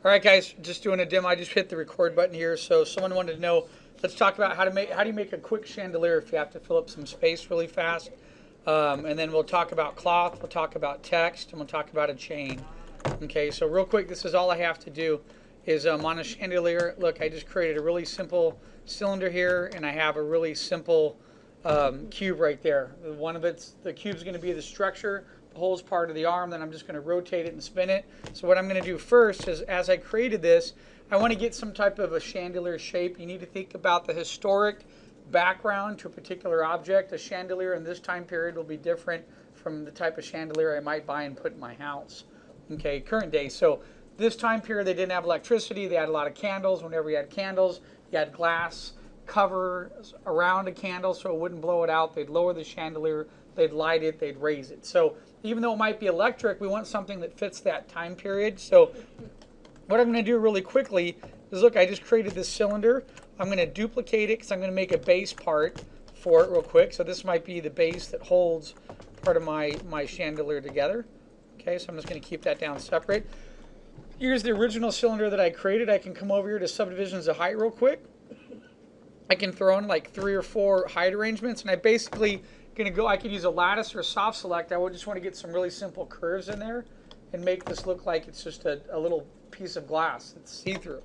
All right, guys, just doing a demo. I just hit the record button here. So someone wanted to know, let's talk about how do you make a quick chandelier if you have to fill up some space really fast. And then we'll talk about cloth, we'll talk about text, and we'll talk about a chain. Okay, so real quick, this is all I have to do is on a chandelier. Look, I just created a really simple cylinder here, and I have a really simple cube right there. The cube's going to be the structure. The hole's part of the arm. Then I'm just going to rotate it and spin it. So what I'm going to do first is, as I created this, I want to get some type of a chandelier shape. You need to think about the historic background to a particular object. A chandelier in this time period will be different from the type of chandelier I might buy and put in my house. Okay, current day. So this time period, they didn't have electricity. They had a lot of candles. Whenever you had candles, you had glass cover around a candle so it wouldn't blow it out. They'd lower the chandelier, they'd light it, they'd raise it. So even though it might be electric, we want something that fits that time period. So what I'm going to do really quickly is, look, I just created this cylinder. I'm going to duplicate it because I'm going to make a base part for it real quick. So this might be the base that holds part of my chandelier together. Okay, so I'm just going to keep that down separate. Here's the original cylinder that I created. I can come over here to Subdivisions of Height real quick. I can throw in like 3 or 4 height arrangements, and I basically I could use a lattice or a soft select. I would just want to get some really simple curves in there and make this look like it's just a little piece of glass that's see-through.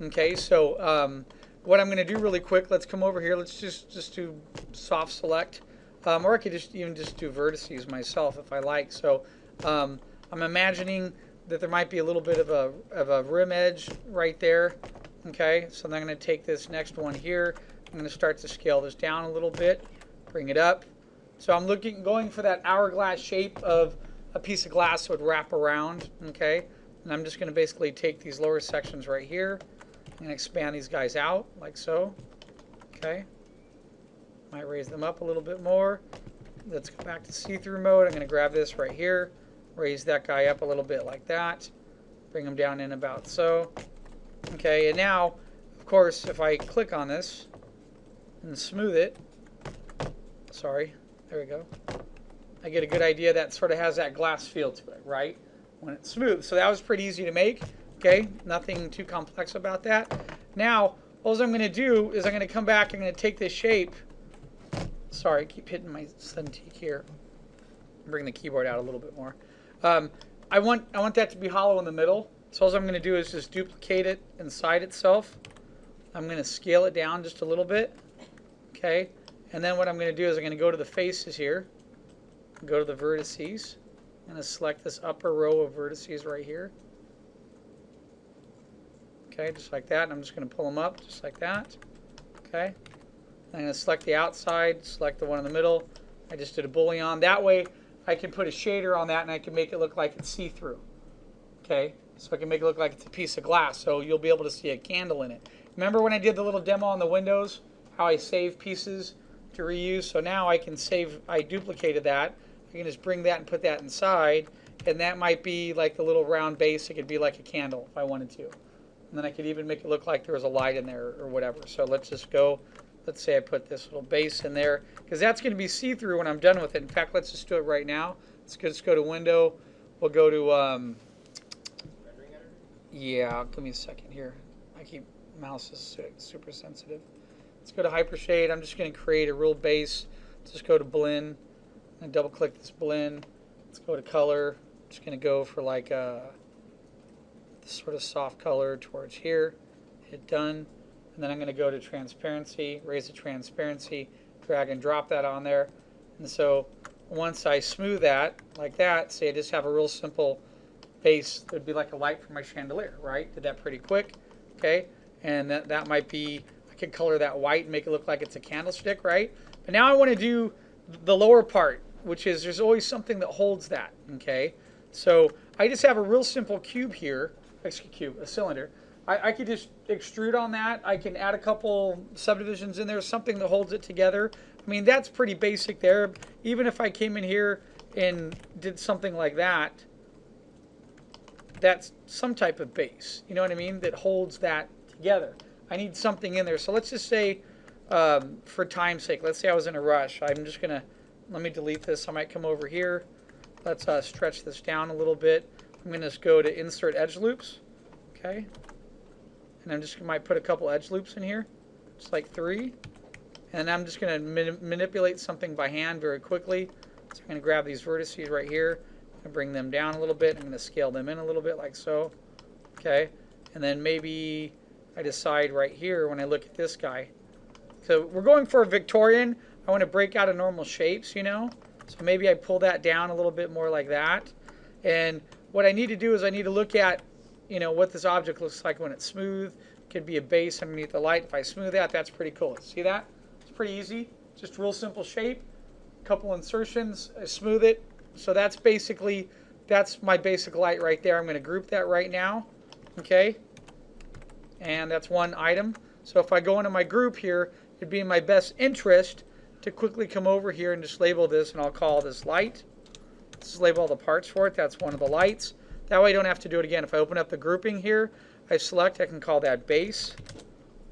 Okay, so what I'm going to do really quick, let's come over here. Let's just do soft select, or I could even just do vertices myself if I like. So I'm imagining that there might be a little bit of a rim edge right there. Okay, so then I'm going to take this next one here. I'm going to start to scale this down a little bit, bring it up. So I'm going for that hourglass shape of a piece of glass that would wrap around. Okay, and I'm just going to basically take these lower sections right here and expand these guys out like so. Okay, might raise them up a little bit more. Let's go back to see-through mode. I'm going to grab this right here, raise that guy up a little bit like that, bring him down in about so. Okay, and now, of course, if I click on this and smooth it, sorry, there we go, I get a good idea that sort of has that glass feel to it, right, when it's smooth. So that was pretty easy to make, okay, nothing too complex about that. Now, all I'm going to do is I'm going to come back, I'm going to take this shape, sorry, I keep hitting my Cintiq here, bring the keyboard out a little bit more. I want that to be hollow in the middle. So all I'm going to do is just duplicate it inside itself. I'm going to scale it down just a little bit. Okay. And then what I'm going to do is I'm going to go to the faces here. Go to the vertices. I'm going to select this upper row of vertices right here. Okay, just like that. And I'm just going to pull them up just like that. Okay. I'm going to select the outside, select the one in the middle. I just did a boolean. That way I can put a shader on that and I can make it look like it's see-through. Okay. So I can make it look like it's a piece of glass, so you'll be able to see a candle in it. Remember when I did the little demo on the windows, how I save pieces to reuse? So now I can I duplicated that. I can just bring that and put that inside, and that might be like the little round base. It could be like a candle if I wanted to. And then I could even make it look like there was a light in there or whatever. So let's just go, let's say I put this little base in there, because that's going to be see-through when I'm done with it. In fact, let's just do it right now. Let's go to Window. We'll go to... yeah, give me a second here. Mouse is super sensitive. Let's go to Hypershade. I'm just going to create a real base. Let's just go to Blend and double click this blend. Let's go to Color. I'm just going to go for like a sort of soft color towards here. Hit Done. And then I'm going to go to Transparency, raise the transparency, drag and drop that on there. And so once I smooth that like that, say I just have a real simple base that would be like a light for my chandelier, right? Did that pretty quick, okay? And that might be, I could color that white and make it look like it's a candlestick, right? But now I want to do the lower part, which is there's always something that holds that, okay? So I just have a real simple cube here, a cylinder. I could just extrude on that. I can add a couple subdivisions in there, something that holds it together. I mean, that's pretty basic there. Even if I came in here and did something like that, that's some type of base, you know what I mean, that holds that together. I need something in there. So let's just say, for time's sake, let's say I was in a rush. I'm just going to, let me delete this. I might come over here. Let's stretch this down a little bit. I'm going to just go to Insert Edge Loops. Okay. And I'm just might put a couple edge loops in here, just like 3. And I'm just going to manipulate something by hand very quickly. So I'm going to grab these vertices right here and bring them down a little bit. I'm going to scale them in a little bit like so. Okay. And then maybe I decide right here when I look at this guy. So we're going for a Victorian. I want to break out of normal shapes, you know. So maybe I pull that down a little bit more like that. And what I need to do is I need to look at, you know, what this object looks like when it's smooth. It could be a base underneath the light. If I smooth that, that's pretty cool. See that? It's pretty easy. Just real simple shape. Couple insertions. I smooth it. So that's basically, that's my basic light right there. I'm going to group that right now. Okay. And that's one item. So if I go into my group here, it'd be in my best interest to quickly come over here and just label this, and I'll call this light. Just label all the parts for it. That's one of the lights. That way I don't have to do it again. If I open up the grouping here, I select, I can call that base.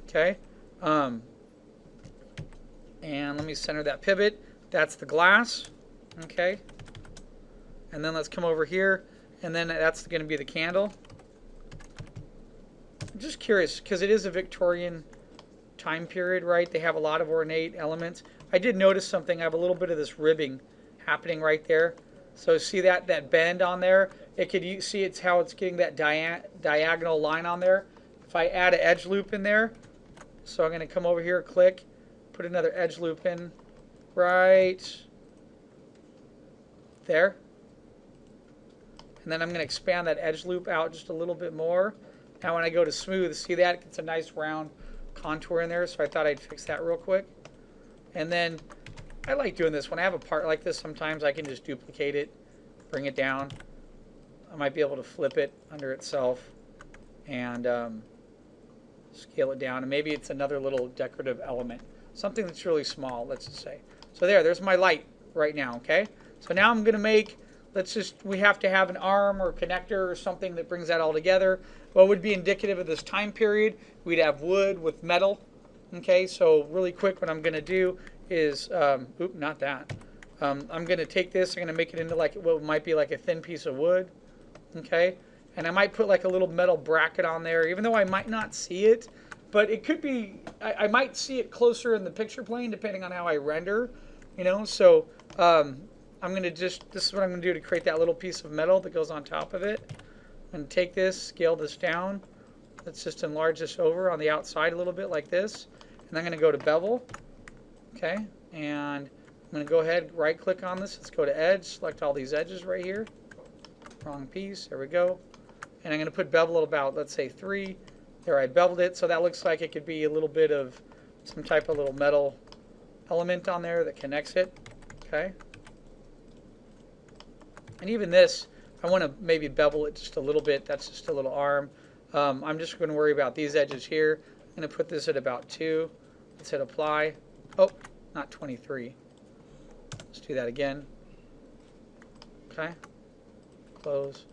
Okay. And let me center that pivot. That's the glass. Okay. And then let's come over here, and then that's going to be the candle. I'm just curious, because it is a Victorian time period, right? They have a lot of ornate elements. I did notice something. I have a little bit of this ribbing happening right there. So see that bend on there? You see it's how it's getting that diagonal line on there. If I add an edge loop in there, so I'm going to come over here, click, put another edge loop in right there. And then I'm going to expand that edge loop out just a little bit more. Now when I go to smooth, see that? It gets a nice round contour in there, so I thought I'd fix that real quick. And then I like doing this. When I have a part like this, sometimes I can just duplicate it, bring it down. I might be able to flip it under itself and scale it down. And maybe it's another little decorative element. Something that's really small, let's just say. So there's my light right now, okay? So now I'm going to make, we have to have an arm or connector or something that brings that all together. What would be indicative of this time period? We'd have wood with metal. Okay, so really quick, what I'm going to do is, not that. I'm going to take this, I'm going to make it into like what might be like a thin piece of wood. Okay, and I might put like a little metal bracket on there, even though I might not see it. But it could be, I might see it closer in the picture plane depending on how I render, you know. So I'm going to this is what I'm going to do to create that little piece of metal that goes on top of it. I'm going to take this, scale this down. Let's just enlarge this over on the outside a little bit like this. And I'm going to go to bevel. Okay, and I'm going to go ahead, right click on this. Let's go to edge, select all these edges right here. Wrong piece, there we go. And I'm going to put bevel at about, let's say 3. There, I beveled it, so that looks like it could be a little bit of some type of little metal element on there that connects it. Okay. And even this, I want to maybe bevel it just a little bit. That's just a little arm. I'm just going to worry about these edges here. I'm going to put this at about 2. Let's hit apply. Oh, not 23. Let's do that again. Okay. Close.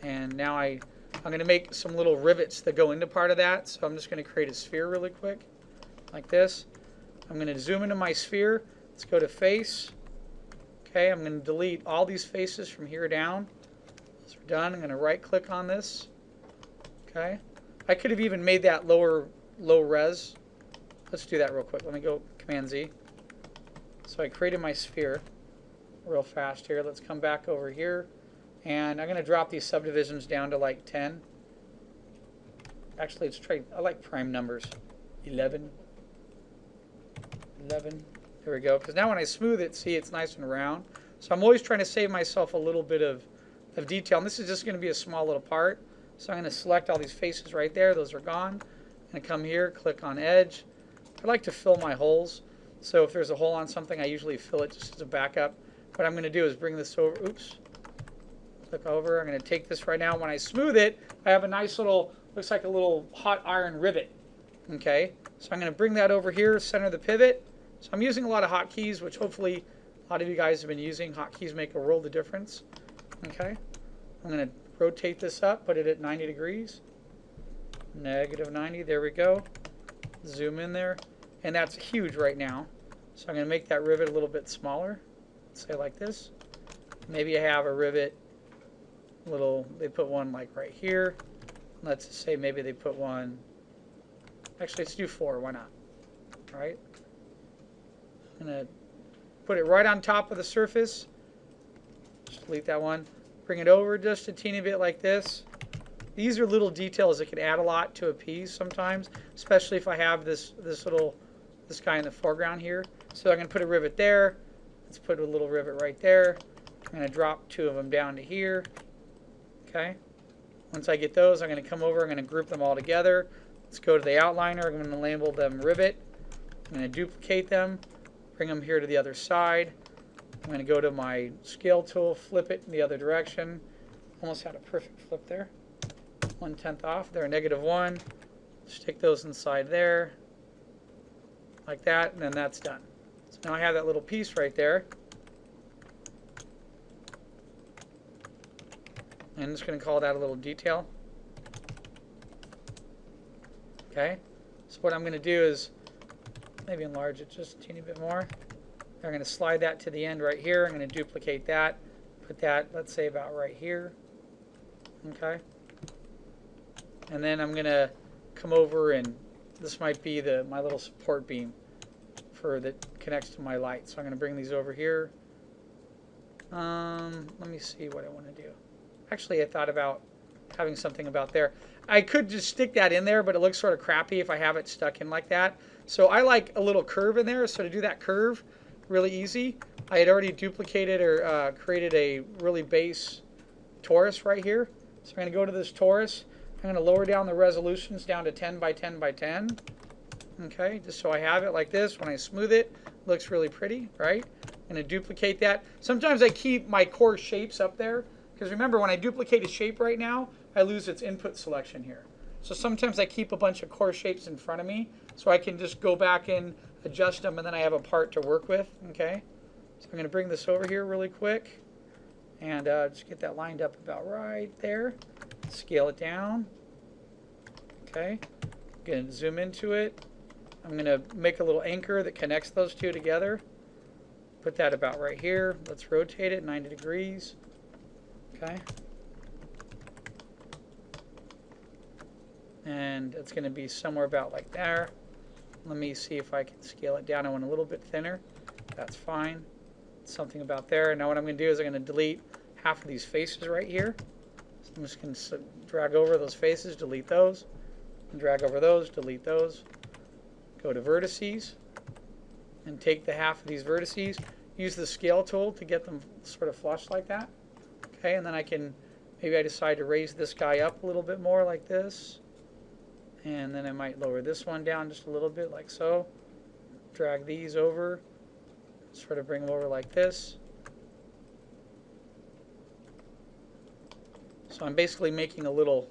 And now I'm going to make some little rivets that go into part of that. So I'm just going to create a sphere really quick, like this. I'm going to zoom into my sphere. Let's go to face. Okay, I'm going to delete all these faces from here down. Once we're done, I'm going to right click on this. Okay. I could have even made that low res. Let's do that real quick. Let me go Command Z. So I created my sphere real fast here. Let's come back over here. And I'm going to drop these subdivisions down to like 10. Actually, I like prime numbers. 11. 11. There we go. Because now when I smooth it, see, it's nice and round. So I'm always trying to save myself a little bit of detail. And this is just going to be a small little part. So I'm going to select all these faces right there. Those are gone. I'm going to come here, click on edge. I like to fill my holes. So if there's a hole on something, I usually fill it just as a backup. What I'm going to do is bring this over. Oops. Click over. I'm going to take this right now. When I smooth it, I have a nice little, looks like a little hot iron rivet. Okay. So I'm going to bring that over here, center the pivot. So I'm using a lot of hotkeys, which hopefully a lot of you guys have been using. Hotkeys make a world of difference. Okay. I'm going to rotate this up, put it at 90 degrees. Negative 90. There we go. Zoom in there. And that's huge right now. So I'm going to make that rivet a little bit smaller. Let's say like this. Maybe I have a rivet, they put one like right here. Let's say maybe they put one. Actually, let's do 4. Why not? All right. I'm going to put it right on top of the surface. Just delete that one. Bring it over just a teeny bit like this. These are little details that can add a lot to a piece sometimes, especially if I have this guy in the foreground here. So I'm going to put a rivet there. Let's put a little rivet right there. I'm going to drop 2 of them down to here. Okay. Once I get those, I'm going to come over. I'm going to group them all together. Let's go to the outliner. I'm going to label them rivet. I'm going to duplicate them. Bring them here to the other side. I'm going to go to my scale tool, flip it in the other direction. Almost had a perfect flip there. 1/10 off. They're -1. Stick those inside there. Like that, and then that's done. So now I have that little piece right there. And I'm just going to call that a little detail. Okay. So what I'm going to do is maybe enlarge it just a teeny bit more. I'm going to slide that to the end right here. I'm going to duplicate that. Put that, let's say, about right here. Okay. And then I'm going to come over, and this might be my little support beam that connects to my light. So I'm going to bring these over here. Let me see what I want to do. Actually, I thought about having something about there. I could just stick that in there, but it looks sort of crappy if I have it stuck in like that. So I like a little curve in there. So to do that curve, really easy. I had already duplicated or created a really base torus right here. So I'm going to go to this torus. I'm going to lower down the resolutions down to 10 by 10 by 10. Okay, just so I have it like this. When I smooth it, it looks really pretty, right? I'm going to duplicate that. Sometimes I keep my core shapes up there. Because remember, when I duplicate a shape right now, I lose its input selection here. So sometimes I keep a bunch of core shapes in front of me so I can just go back in, adjust them, and then I have a part to work with. Okay. So I'm going to bring this over here really quick and just get that lined up about right there. Scale it down. Okay. I'm going to zoom into it. I'm going to make a little anchor that connects those two together. Put that about right here. Let's rotate it 90 degrees. Okay. And it's going to be somewhere about like there. Let me see if I can scale it down. I want a little bit thinner. That's fine. Something about there. Now what I'm going to do is I'm going to delete half of these faces right here. So I'm just going to drag over those faces, delete those. And drag over those, delete those. Go to vertices. And take the half of these vertices. Use the scale tool to get them sort of flush like that. Okay, and then maybe I decide to raise this guy up a little bit more like this. And then I might lower this one down just a little bit like so. Drag these over. Sort of bring them over like this. So I'm basically making a little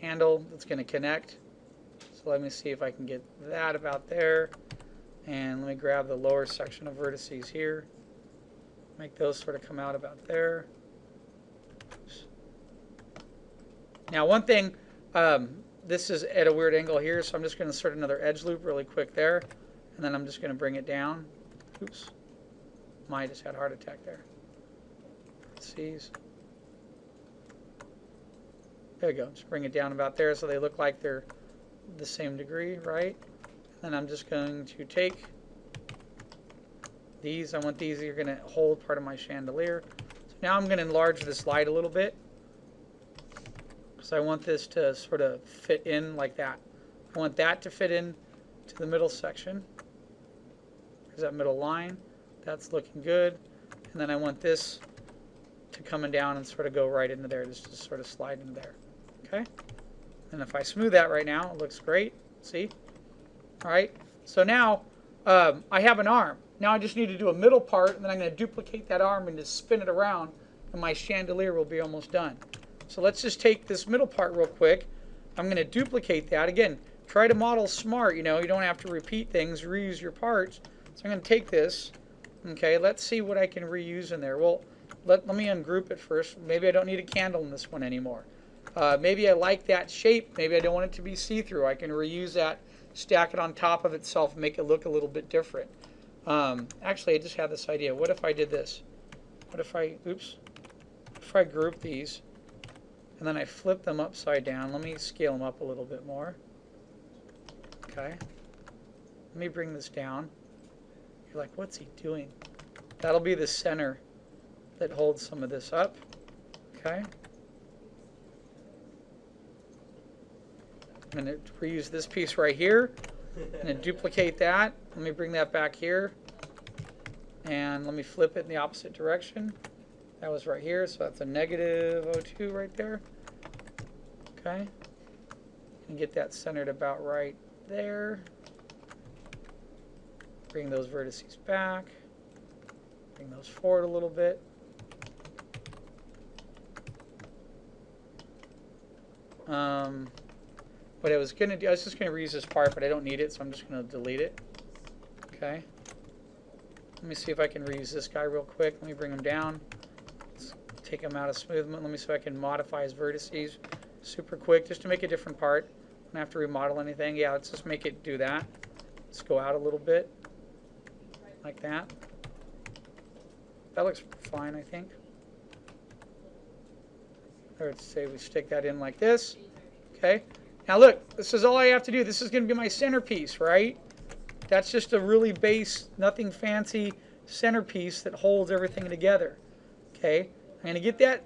handle that's going to connect. So let me see if I can get that about there. And let me grab the lower section of vertices here. Make those sort of come out about there. Now one thing, this is at a weird angle here, so I'm just going to insert another edge loop really quick there, and then I'm just going to bring it down. Oops, I just had a heart attack there. Vertices. There you go, just bring it down about there so they look like they're the same degree, right? And I'm just going to take these. I want these are going to hold part of my chandelier. So now I'm going to enlarge this light a little bit. So I want this to sort of fit in like that. I want that to fit in to the middle section. There's that middle line. That's looking good. And then I want this to come down and sort of go right into there, just to sort of slide into there. Okay? And if I smooth that right now, it looks great. See? All right. So now I have an arm. Now I just need to do a middle part, and then I'm going to duplicate that arm and just spin it around, and my chandelier will be almost done. So let's just take this middle part real quick. I'm going to duplicate that. Again, try to model smart. You know, you don't have to repeat things, reuse your parts. So I'm going to take this. Okay, let's see what I can reuse in there. Well, let me ungroup it first. Maybe I don't need a candle in this one anymore. Maybe I like that shape. Maybe I don't want it to be see-through. I can reuse that, stack it on top of itself, make it look a little bit different. Actually, I just had this idea. What if I did this? What if I, oops, if I group these, and then I flip them upside down. Let me scale them up a little bit more. Okay. Let me bring this down. You're like, what's he doing? That'll be the center that holds some of this up. Okay. I'm going to reuse this piece right here and then duplicate that. Let me bring that back here. And let me flip it in the opposite direction. That was right here, so that's a negative 0.2 right there. Okay. And get that centered about right there. Bring those vertices back. Bring those forward a little bit. What I was going to do, I was just going to reuse this part, but I don't need it, so I'm just going to delete it. Okay. Let me see if I can reuse this guy real quick. Let me bring him down. Let's take him out of smoothment. Let me see if I can modify his vertices super quick just to make a different part. I don't have to remodel anything. Yeah, let's just make it do that. Let's go out a little bit. Like that. That looks fine, I think. Or let's say we stick that in like this. Okay. Now look, this is all I have to do. This is going to be my centerpiece, right? That's just a really base, nothing fancy centerpiece that holds everything together. Okay. I'm going to get that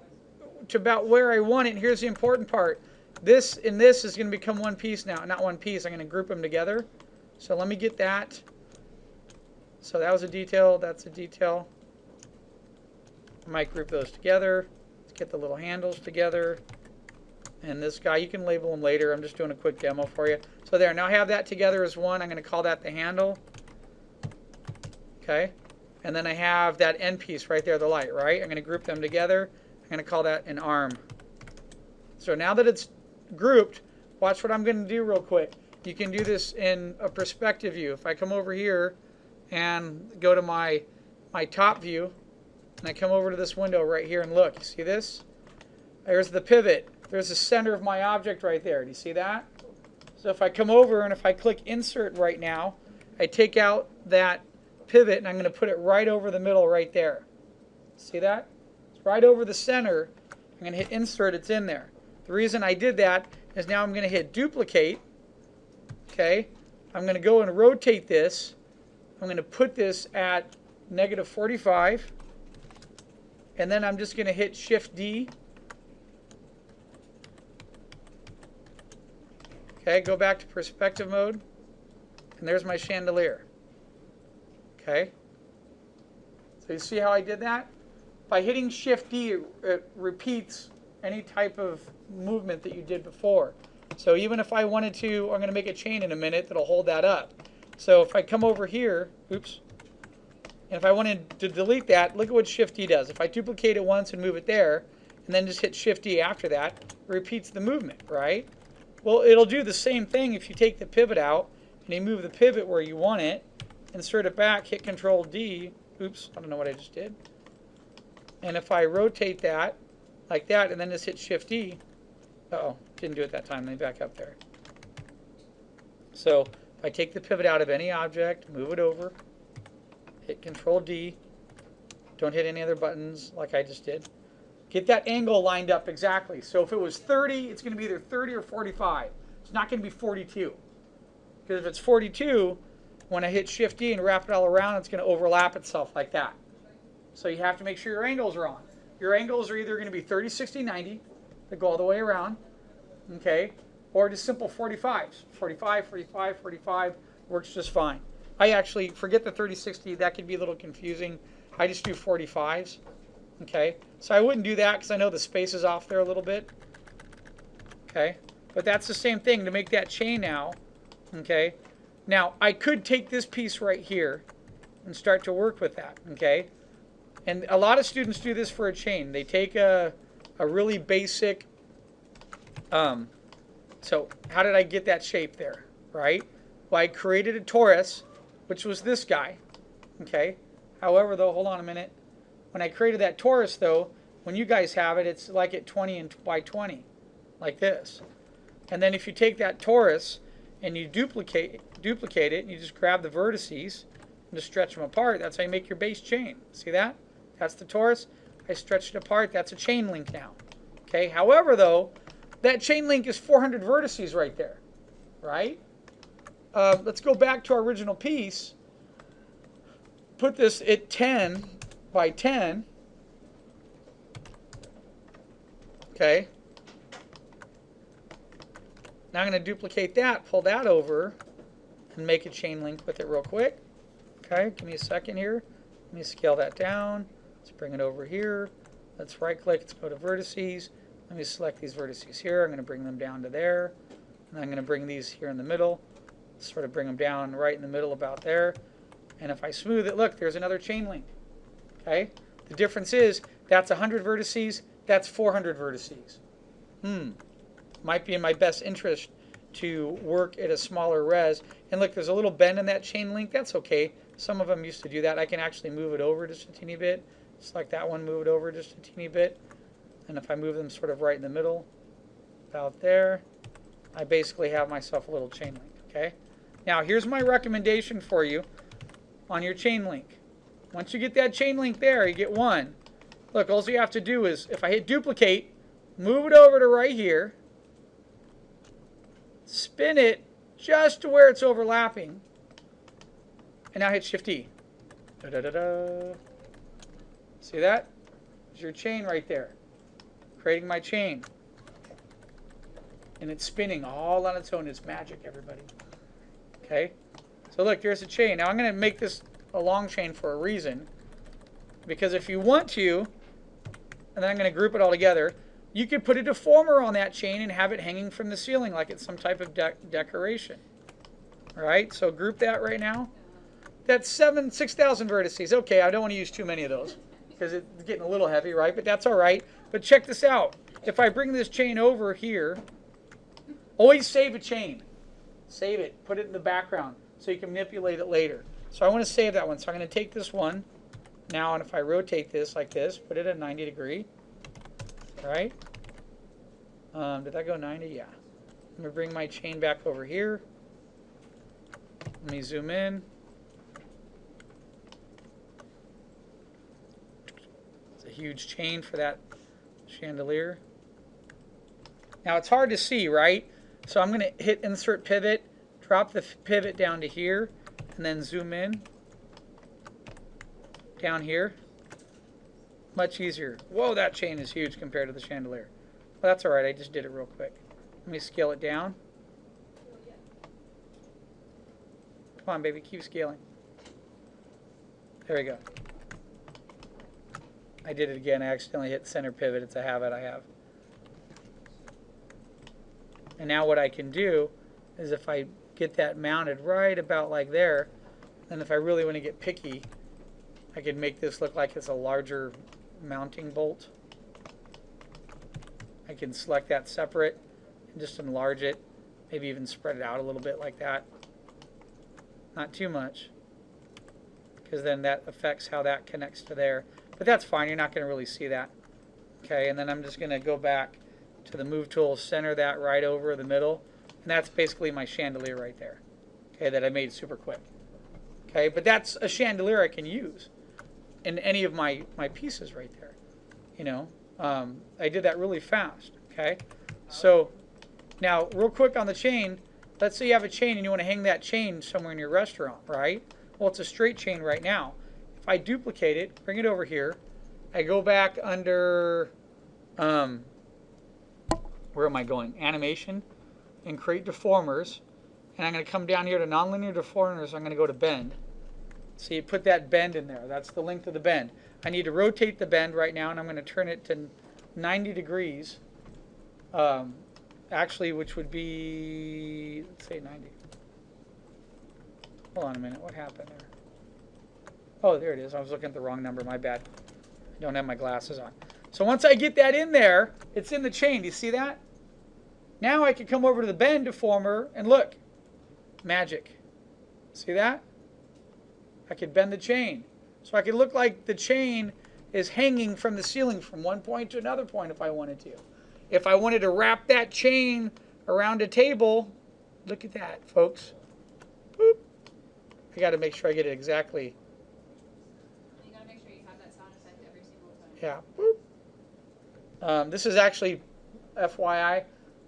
to about where I want it. And here's the important part. This and this is going to become one piece now. Not one piece. I'm going to group them together. So let me get that. So that was a detail. That's a detail. I might group those together. Let's get the little handles together. And this guy, you can label them later. I'm just doing a quick demo for you. So there, now I have that together as one. I'm going to call that the handle. Okay. And then I have that end piece right there, the light, right? I'm going to group them together. I'm going to call that an arm. So now that it's grouped, watch what I'm going to do real quick. You can do this in a perspective view. If I come over here and go to my top view, and I come over to this window right here and look, you see this? There's the pivot. There's the center of my object right there. Do you see that? So if I come over and if I click insert right now, I take out that pivot and I'm going to put it right over the middle right there. See that? It's right over the center. I'm going to hit insert. It's in there. The reason I did that is now I'm going to hit duplicate. Okay. I'm going to go and rotate this. I'm going to put this at -45. And then I'm just going to hit Shift D. Okay, go back to perspective mode, and there's my chandelier. Okay, so you see how I did that? By hitting Shift D, it repeats any type of movement that you did before. So even if I wanted to, I'm going to make a chain in a minute that'll hold that up. So if I come over here, oops, and if I wanted to delete that, look at what Shift D does. If I duplicate it once and move it there, and then just hit Shift D after that, it repeats the movement, right? Well, it'll do the same thing if you take the pivot out and you move the pivot where you want it, insert it back, hit Control D. Oops, I don't know what I just did. And if I rotate that like that and then just hit Shift D, uh-oh, didn't do it that time. Let me back up there. So if I take the pivot out of any object, move it over, hit Control D, don't hit any other buttons like I just did. Get that angle lined up exactly. So if it was 30, it's going to be either 30 or 45. It's not going to be 42. Because if it's 42, when I hit Shift D and wrap it all around, it's going to overlap itself like that. So you have to make sure your angles are on. Your angles are either going to be 30, 60, 90 that go all the way around, okay, or just simple 45s. 45, 45, 45 works just fine. I actually forget the 30, 60. That could be a little confusing. I just do 45s. Okay, so I wouldn't do that because I know the space is off there a little bit. Okay, but that's the same thing to make that chain now. Okay, now I could take this piece right here and start to work with that. Okay, and a lot of students do this for a chain. They take a really basic. So how did I get that shape there? Right? Well, I created a torus, which was this guy. Okay. However, though, hold on a minute. When I created that torus, though, when you guys have it, it's like at 20 and by 20, like this. And then if you take that torus and you duplicate it, and you just grab the vertices and just stretch them apart, that's how you make your base chain. See that? That's the torus. I stretched it apart. That's a chain link now. Okay, however though, that chain link is 400 vertices right there, right? Let's go back to our original piece. Put this at 10 by 10. Okay. Now I'm going to duplicate that, pull that over, and make a chain link with it real quick. Okay, give me a second here. Let me scale that down. Let's bring it over here. Let's right click, let's go to vertices. Let me select these vertices here. I'm going to bring them down to there. And I'm going to bring these here in the middle. Sort of bring them down right in the middle about there. And if I smooth it, look, there's another chain link. Okay? The difference is that's 100 vertices, that's 400 vertices. Might be in my best interest to work at a smaller res. And look, there's a little bend in that chain link. That's okay. Some of them used to do that. I can actually move it over just a teeny bit. Just like that one, move it over just a teeny bit. And if I move them sort of right in the middle, about there, I basically have myself a little chain link. Okay? Now, here's my recommendation for you on your chain link. Once you get that chain link there, you get one. Look, all you have to do is, if I hit duplicate, move it over to right here, spin it just to where it's overlapping, and now hit Shift-E. See that? There's your chain right there. Creating my chain. And it's spinning all on its own. It's magic, everybody. Okay? So look, there's a chain. Now I'm going to make this a long chain for a reason. Because if you want to, and then I'm going to group it all together, you could put a deformer on that chain and have it hanging from the ceiling like it's some type of decoration. All right? So group that right now. That's 6,000 vertices. Okay, I don't want to use too many of those because it's getting a little heavy, right? But that's all right. But check this out. If I bring this chain over here, always save a chain. Save it. Put it in the background so you can manipulate it later. So I want to save that one. So I'm going to take this one now, and if I rotate this like this, put it at 90 degree. All right. Did that go 90? Yeah. I'm going to bring my chain back over here. Let me zoom in. It's a huge chain for that chandelier. Now it's hard to see, right? So I'm going to hit Insert Pivot, drop the pivot down to here, and then zoom in down here. Much easier. Whoa, that chain is huge compared to the chandelier. Well, that's all right. I just did it real quick. Let me scale it down. Come on, baby. Keep scaling. There we go. I did it again. I accidentally hit Center Pivot. It's a habit I have. And now what I can do is if I get that mounted right about like there, then if I really want to get picky, I can make this look like it's a larger mounting bolt. I can select that separate and just enlarge it, maybe even spread it out a little bit like that. Not too much, because then that affects how that connects to there. But that's fine, you're not going to really see that. Okay, and then I'm just going to go back to the Move tool, center that right over the middle, and that's basically my chandelier right there. Okay, that I made super quick. Okay, but that's a chandelier I can use in any of my pieces right there. You know, I did that really fast. Okay, so now real quick on the chain, let's say you have a chain and you want to hang that chain somewhere in your restaurant, right? Well, it's a straight chain right now. If I duplicate it, bring it over here, I go back under, where am I going? Animation, and create deformers. And I'm going to come down here to nonlinear deformers. I'm going to go to bend. So you put that bend in there. That's the length of the bend. I need to rotate the bend right now, and I'm going to turn it to 90 degrees. Actually, which would be, let's say 90. Hold on a minute. What happened there? Oh, there it is. I was looking at the wrong number. My bad. I don't have my glasses on. So once I get that in there, it's in the chain. Do you see that? Now I can come over to the bend deformer and look. Magic. See that? I could bend the chain. So I could look like the chain is hanging from the ceiling from one point to another point if I wanted to. If I wanted to wrap that chain around a table, look at that, folks. Boop. I got to make sure I get it exactly. You got to make sure you have that sound effect every single time. Yeah. Boop. This is actually FYI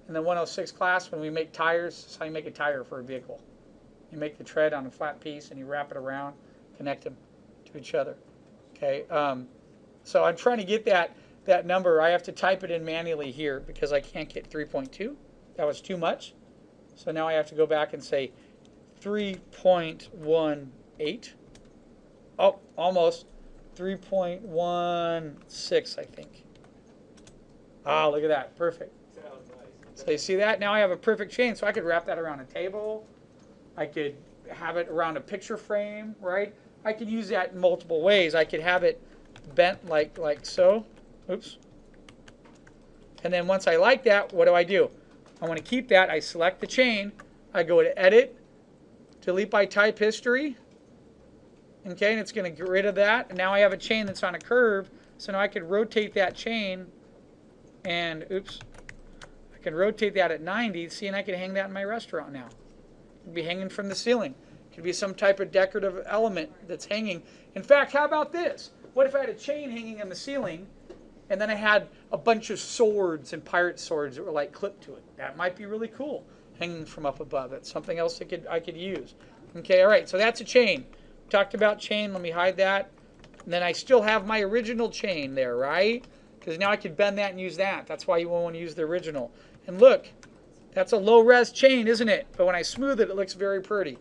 in the 106 class when we make tires. This is how you make a tire for a vehicle. You make the tread on a flat piece and you wrap it around, connect them to each other. Okay. So I'm trying to get that number. I have to type it in manually here because I can't get 3.2. That was too much. So now I have to go back and say 3.18. Oh, almost 3.16, I think. Ah, look at that. Perfect. So you see that? Now I have a perfect chain. So I could wrap that around a table. I could have it around a picture frame, right? I could use that in multiple ways. I could have it bent like so. Oops. And then once I like that, what do? I want to keep that. I select the chain. I go to Edit, Delete by Type History. Okay, and it's going to get rid of that. And now I have a chain that's on a curve. So now I could rotate that chain and, oops, I can rotate that at 90. See, and I can hang that in my restaurant now. It could be hanging from the ceiling. It could be some type of decorative element that's hanging. In fact, how about this? What if I had a chain hanging on the ceiling and then I had a bunch of swords and pirate swords that were like clipped to it? That might be really cool, hanging from up above. That's something else that I could use. Okay, all right, so that's a chain. Talked about chain. Let me hide that. And then I still have my original chain there, right? Because now I could bend that and use that. That's why you want to use the original. And look, that's a low-res chain, isn't it? But when I smooth it, it looks very pretty.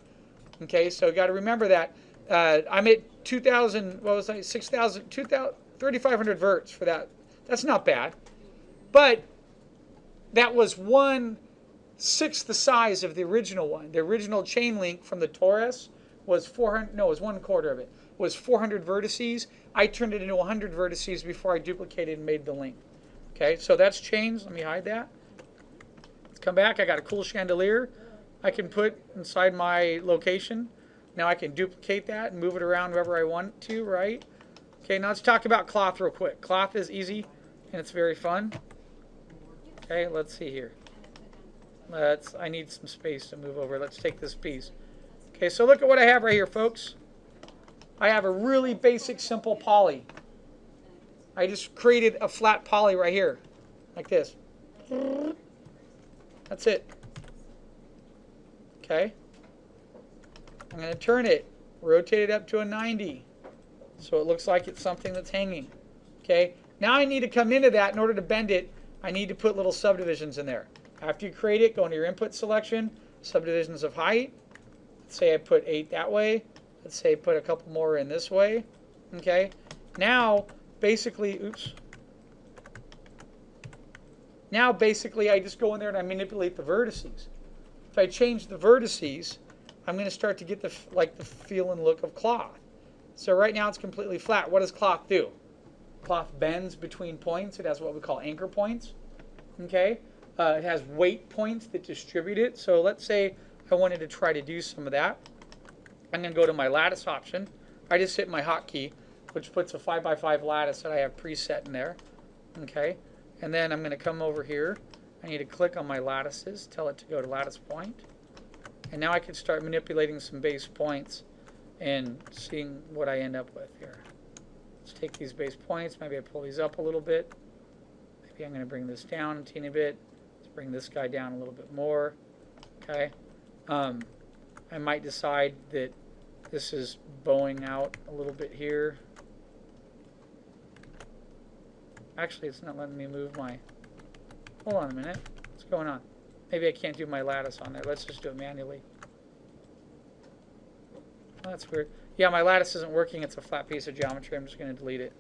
Okay, so got to remember that. I'm at 2,000, what was I, 6,000, 2,000, 3,500 verts for that. That's not bad. But that was 1/6 the size of the original one. The original chain link from the Taurus was 400, no, it was 1/4 of it. Was 400 vertices. I turned it into 100 vertices before I duplicated and made the link. Okay, so that's chains. Let me hide that. Let's come back. I got a cool chandelier I can put inside my location. Now I can duplicate that and move it around wherever I want to, right? Okay, now let's talk about cloth real quick. Cloth is easy and it's very fun. Okay, let's see here. I need some space to move over. Let's take this piece. Okay, so look at what I have right here, folks. I have a really basic, simple poly. I just created a flat poly right here, like this. That's it. Okay. I'm going to turn it, rotate it up to a 90, so it looks like it's something that's hanging. Okay. Now I need to come into that. In order to bend it, I need to put little subdivisions in there. After you create it, go into your input selection, subdivisions of height. Let's say I put 8 that way. Let's say put a couple more in this way. Okay. Now, basically, oops. Now, basically, I just go in there and I manipulate the vertices. If I change the vertices, I'm going to start to get the feel and look of cloth. So right now it's completely flat. What does cloth do? Cloth bends between points. It has what we call anchor points. Okay. It has weight points that distribute it. So let's say I wanted to try to do some of that. I'm going to go to my lattice option. I just hit my hotkey, which puts a 5x5 lattice that I have preset in there. Okay. And then I'm going to come over here. I need to click on my lattices, tell it to go to lattice point. And now I can start manipulating some base points and seeing what I end up with here. Let's take these base points. Maybe I pull these up a little bit. Maybe I'm going to bring this down a teeny bit. Let's bring this guy down a little bit more. Okay. I might decide that this is bowing out a little bit here. Actually, it's not letting me move my... Hold on a minute. What's going on? Maybe I can't do my lattice on there. Let's just do it manually. Oh, that's weird. Yeah, my lattice isn't working. It's a flat piece of geometry. I'm just going to delete it.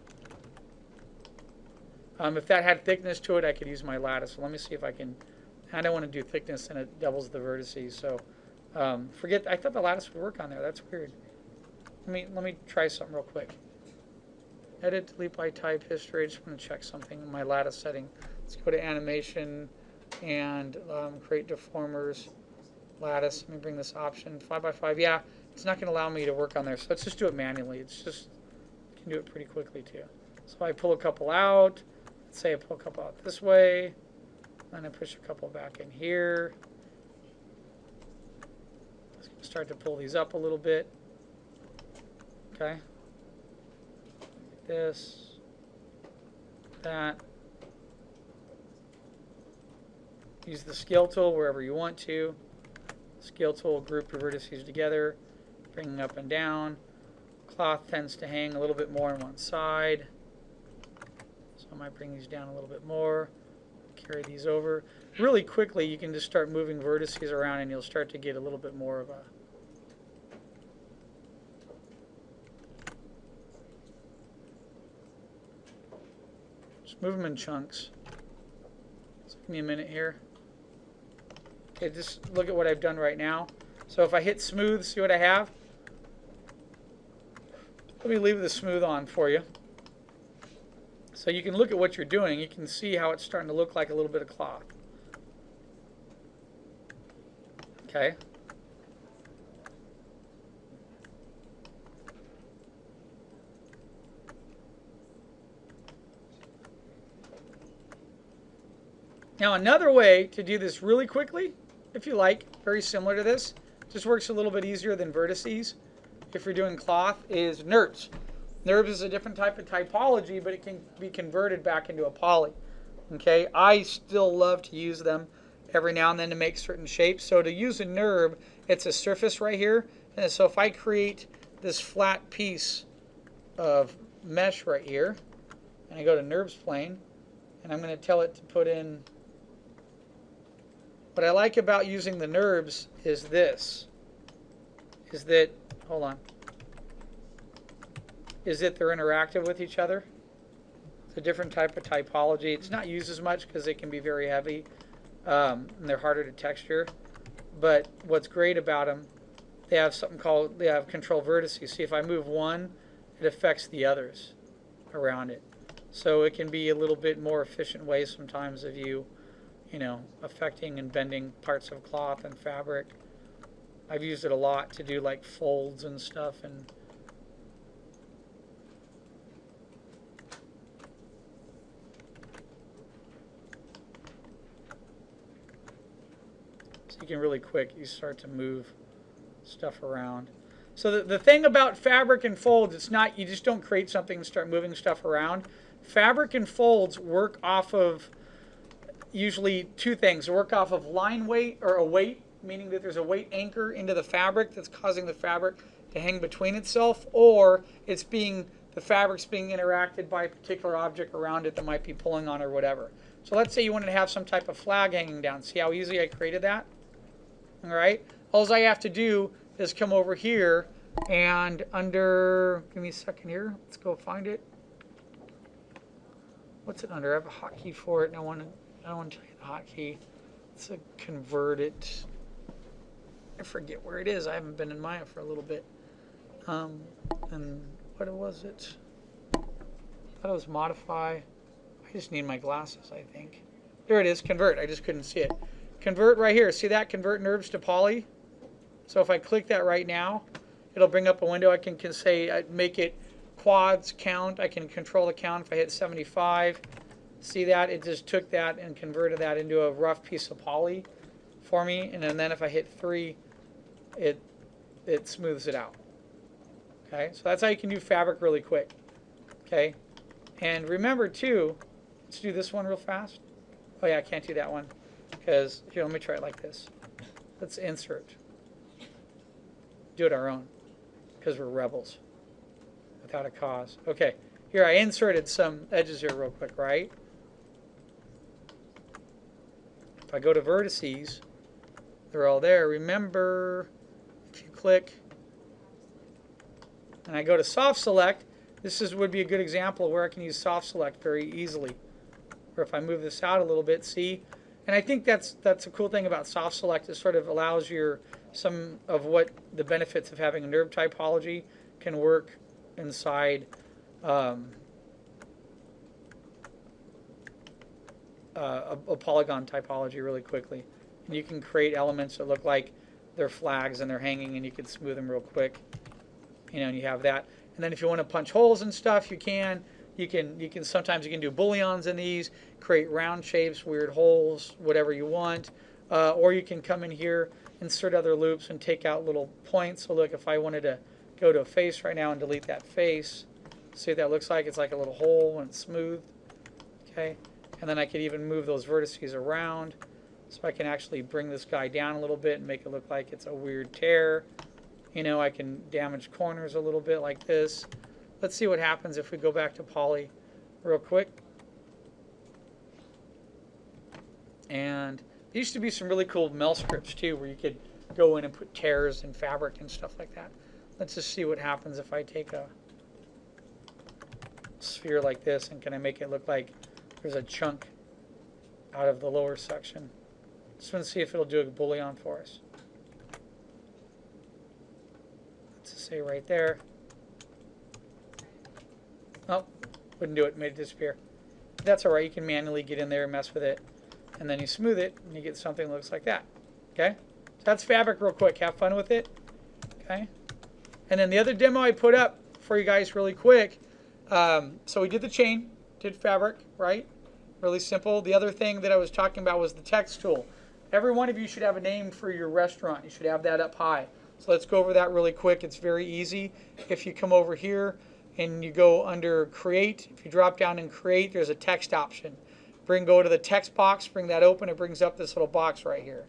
If that had thickness to it, I could use my lattice. So let me see if I can... I don't want to do thickness and it doubles the vertices. So forget... I thought the lattice would work on there. That's weird. Let me try something real quick. Edit, delete by type, history. I just want to check something in my lattice setting. Let's go to animation and create deformers, lattice. Let me bring this option, 5x5. Yeah, it's not going to allow me to work on there, so let's just do it manually. It's just, you can do it pretty quickly too. So I pull a couple out. Let's say I pull a couple out this way. And I push a couple back in here. Let's start to pull these up a little bit. Okay. This, that. Use the scale tool wherever you want to. Scale tool, group your vertices together, bringing up and down. Cloth tends to hang a little bit more on one side. So I might bring these down a little bit more. Carry these over. Really quickly, you can just start moving vertices around and you'll start to get a little bit more of a just move them in chunks. So give me a minute here. Okay, just look at what I've done right now. So if I hit smooth, see what I have? Let me leave the smooth on for you. So you can look at what you're doing. You can see how it's starting to look like a little bit of cloth. Okay. Now another way to do this really quickly, if you like, very similar to this, just works a little bit easier than vertices if you're doing cloth, is NURBS. NURBS is a different type of typology, but it can be converted back into a poly. Okay, I still love to use them every now and then to make certain shapes. So to use a NURB, it's a surface right here. And so if I create this flat piece of mesh right here, and I go to NURBS plane, and I'm going to tell it to put in. What I like about using the NURBS is this, is that, hold on, is that they're interactive with each other. It's a different type of typology. It's not used as much because they can be very heavy and they're harder to texture. But what's great about them, they have something called, they have control vertices. See, if I move one, it affects the others around it. So it can be a little bit more efficient way sometimes of you know, affecting and bending parts of cloth and fabric. I've used it a lot to do like folds and stuff, and so you can really quick, you start to move stuff around. So the thing about fabric and folds, it's not, you just don't create something and start moving stuff around. Fabric and folds work off of usually two things. They work off of line weight, or a weight, meaning that there's a weight anchor into the fabric that's causing the fabric to hang between itself, or it's being, the fabric's being interacted by a particular object around it that might be pulling on or whatever. So let's say you wanted to have some type of flag hanging down. See how easy I created that? All right. All I have to do is come over here and under, give me a second here. Let's go find it. What's it under? I have a hotkey for it, and I don't want to tell you the hotkey. Let's convert it. I forget where it is. I haven't been in Maya for a little bit. And what was it? I thought it was modify. I just need my glasses, I think. There it is, convert. I just couldn't see it. Convert right here. See that? Convert NURBS to poly. So if I click that right now, it'll bring up a window. I can say, I'd make it quads count. I can control the count if I hit 75. See that? It just took that and converted that into a rough piece of poly for me. And then if I hit 3, it smooths it out. Okay, so that's how you can do fabric really quick. Okay, and remember too, let's do this one real fast. Oh yeah, I can't do that one because here, let me try it like this. Let's insert. Do it our own because we're rebels without a cause. Okay, here I inserted some edges here real quick, right? If I go to vertices, they're all there. Remember, if you click and I go to soft select, this would be a good example of where I can use soft select very easily. Or if I move this out a little bit, see? And I think that's a cool thing about soft select. It sort of allows some of what the benefits of having a NURB typology can work inside a polygon typology really quickly. And you can create elements that look like they're flags and they're hanging, and you can smooth them real quick. You know, and you have that. And then if you want to punch holes and stuff, you can. Sometimes you can do booleans in these, create round shapes, weird holes, whatever you want. Or you can come in here, insert other loops, and take out little points. So look, if I wanted to go to a face right now and delete that face, see what that looks like? It's like a little hole when it's smooth. Okay. And then I could even move those vertices around. So I can actually bring this guy down a little bit and make it look like it's a weird tear. You know, I can damage corners a little bit like this. Let's see what happens if we go back to poly real quick. And there used to be some really cool mel scripts too, where you could go in and put tears in fabric and stuff like that. Let's just see what happens if I take a sphere like this and can I make it look like there's a chunk out of the lower section. Just want to see if it'll do a boolean for us. Let's just say right there. Oh, wouldn't do it, made it disappear. That's alright, you can manually get in there and mess with it. And then you smooth it and you get something that looks like that. Okay? So that's fabric real quick. Have fun with it. Okay? And then the other demo I put up for you guys really quick. So we did the chain, did fabric, right? Really simple. The other thing that I was talking about was the text tool. Every one of you should have a name for your restaurant. You should have that up high. So let's go over that really quick. It's very easy. If you come over here and you go under Create, if you drop down in Create, there's a text option. Go to the text box, bring that open. It brings up this little box right here.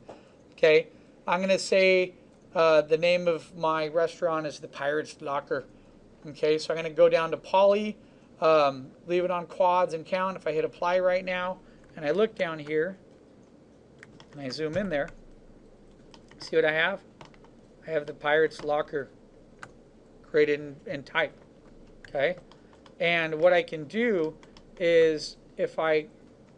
Okay, I'm going to say the name of my restaurant is the Pirate's Locker. Okay, so I'm going to go down to poly, leave it on quads and count. If I hit apply right now and I look down here and I zoom in there, see what I have? I have the Pirate's Locker created in type. Okay, and what I can do is if I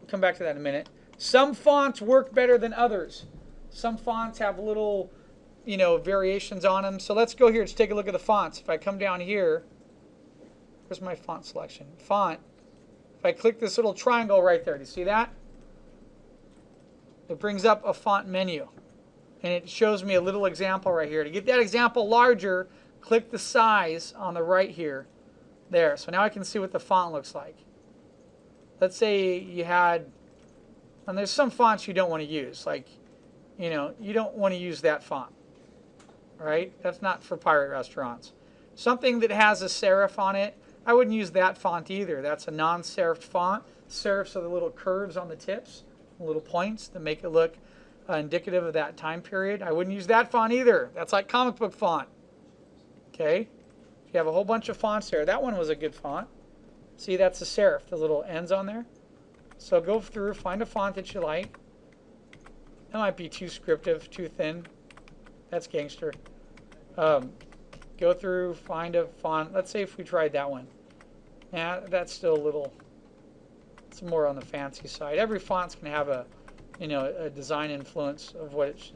come back to that in a minute. Some fonts work better than others. Some fonts have little, variations on them. So let's go here. Let's take a look at the fonts. If I come down here, where's my font selection? Font. If I click this little triangle right there, do you see that? It brings up a font menu. And it shows me a little example right here. To get that example larger, click the size on the right here. There. So now I can see what the font looks like. Let's say you had, and there's some fonts you don't want to use, like, you don't want to use that font, right? That's not for pirate restaurants. Something that has a serif on it, I wouldn't use that font either. That's a non-serifed font. Serifs are the little curves on the tips, little points that make it look indicative of that time period. I wouldn't use that font either. That's like comic book font. Okay? You have a whole bunch of fonts there. That one was a good font. See, that's a serif, the little ends on there. So go through, find a font that you like. That might be too scriptive, too thin. That's gangster. Go through, find a font. Let's say if we tried that one. Yeah, that's still a little, it's more on the fancy side. Every font's going to have a design influence of what it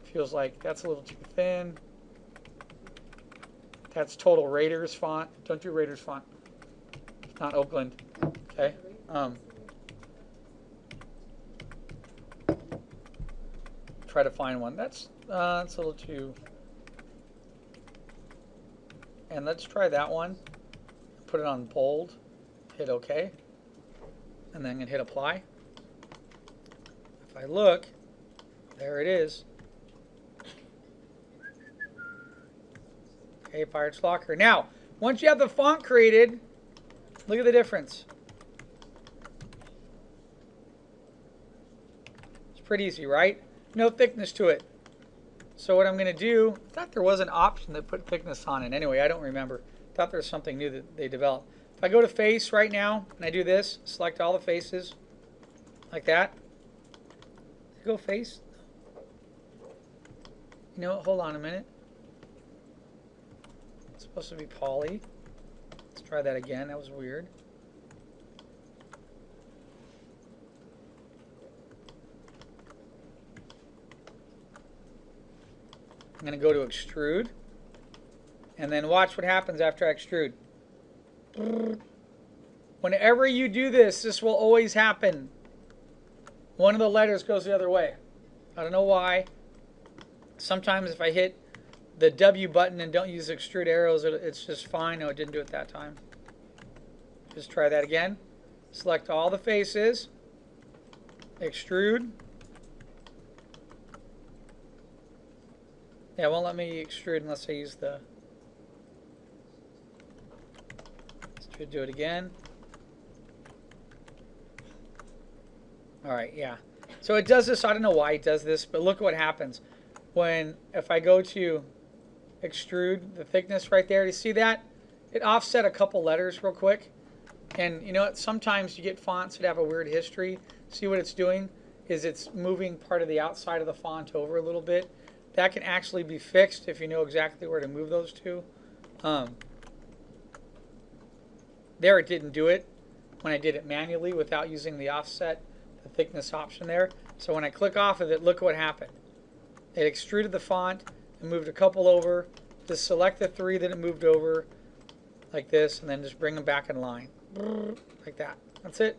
feels like. That's a little too thin. That's Total Raiders font. Don't do Raiders font. Not Oakland. Okay. Try to find one. That's a little too. And let's try that one. Put it on bold. Hit OK. And then hit apply. If I look, there it is. Okay, Pirate's Locker. Now, once you have the font created, look at the difference. It's pretty easy, right? No thickness to it. So what I'm going to do, I thought there was an option that put thickness on it. Anyway, I don't remember. I thought there was something new that they developed. If I go to face right now and I do this, select all the faces like that. Go face. You know what? Hold on a minute. It's supposed to be poly. Let's try that again. That was weird. I'm going to go to extrude. And then watch what happens after I extrude. Whenever you do this, this will always happen. One of the letters goes the other way. I don't know why. Sometimes if I hit the W button and don't use extrude arrows, it's just fine. No, it didn't do it that time. Just try that again. Select all the faces. Extrude. Yeah, it won't let me extrude unless I use the... Let's do it again. Alright, yeah. So it does this. I don't know why it does this, but look what happens if I go to extrude the thickness right there. Do you see that? It offset a couple letters real quick. And you know what? Sometimes you get fonts that have a weird history. See what it's doing is it's moving part of the outside of the font over a little bit. That can actually be fixed if you know exactly where to move those to. There it didn't do it when I did it manually without using the offset, the thickness option there. So when I click off of it, look what happened. It extruded the font and moved a couple over. Just select the 3 that it moved over like this, and then just bring them back in line. Like that. That's it.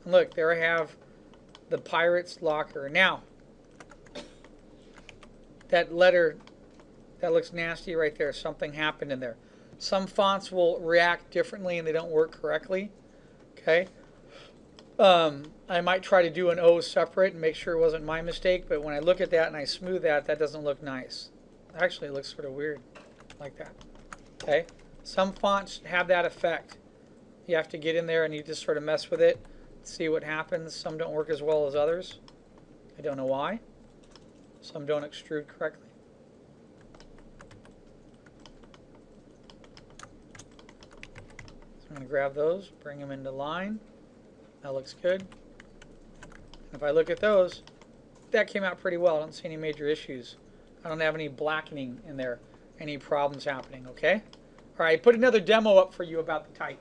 And look, there I have the Pirates Locker. Now, that letter, that looks nasty right there. Something happened in there. Some fonts will react differently and they don't work correctly. Okay. I might try to do an O separate and make sure it wasn't my mistake, but when I look at that and I smooth that, that doesn't look nice. Actually, it looks sort of weird like that. Okay. Some fonts have that effect. You have to get in there and you just sort of mess with it, see what happens. Some don't work as well as others. I don't know why. Some don't extrude correctly. So I'm going to grab those, bring them into line. That looks good. If I look at those, that came out pretty well. I don't see any major issues. I don't have any blackening in there, any problems happening, okay? All right, put another demo up for you about the type.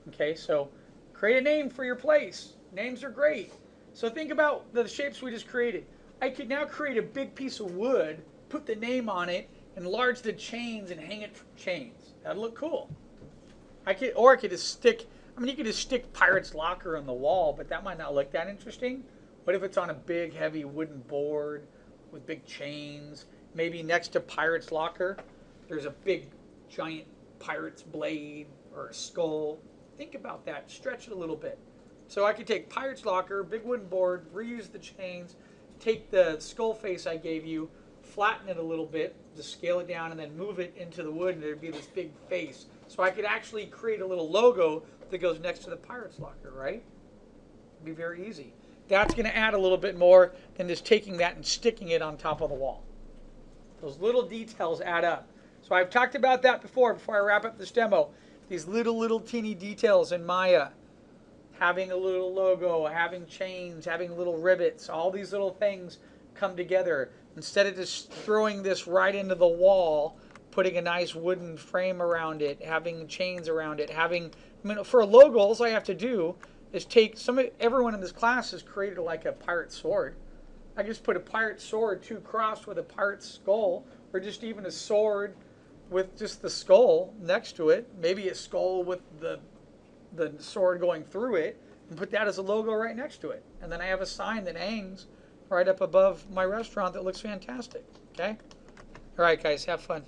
Okay, so create a name for your place. Names are great. So think about the shapes we just created. I could now create a big piece of wood, put the name on it, enlarge the chains and hang it from chains. That'd look cool. I could just stick, you could just stick Pirate's Locker on the wall, but that might not look that interesting. What if it's on a big, heavy wooden board with big chains? Maybe next to Pirate's Locker, there's a big, giant pirate's blade or a skull. Think about that. Stretch it a little bit. So I could take Pirate's Locker, big wooden board, reuse the chains, take the skull face I gave you, flatten it a little bit, just scale it down, and then move it into the wood, and there'd be this big face. So I could actually create a little logo that goes next to the Pirate's Locker, right? It'd be very easy. That's going to add a little bit more than just taking that and sticking it on top of the wall. Those little details add up. So I've talked about that before I wrap up this demo. These little teeny details in Maya. Having a little logo, having chains, having little rivets, all these little things come together. Instead of just throwing this right into the wall, putting a nice wooden frame around it, having chains around it, for a logo, all I have to do is take everyone in this class has created like a pirate sword. I just put a pirate sword, 2 crossed with a pirate's skull, or just even a sword with just the skull next to it, maybe a skull with the sword going through it, and put that as a logo right next to it. And then I have a sign that hangs right up above my restaurant that looks fantastic. Okay? All right, guys, have fun.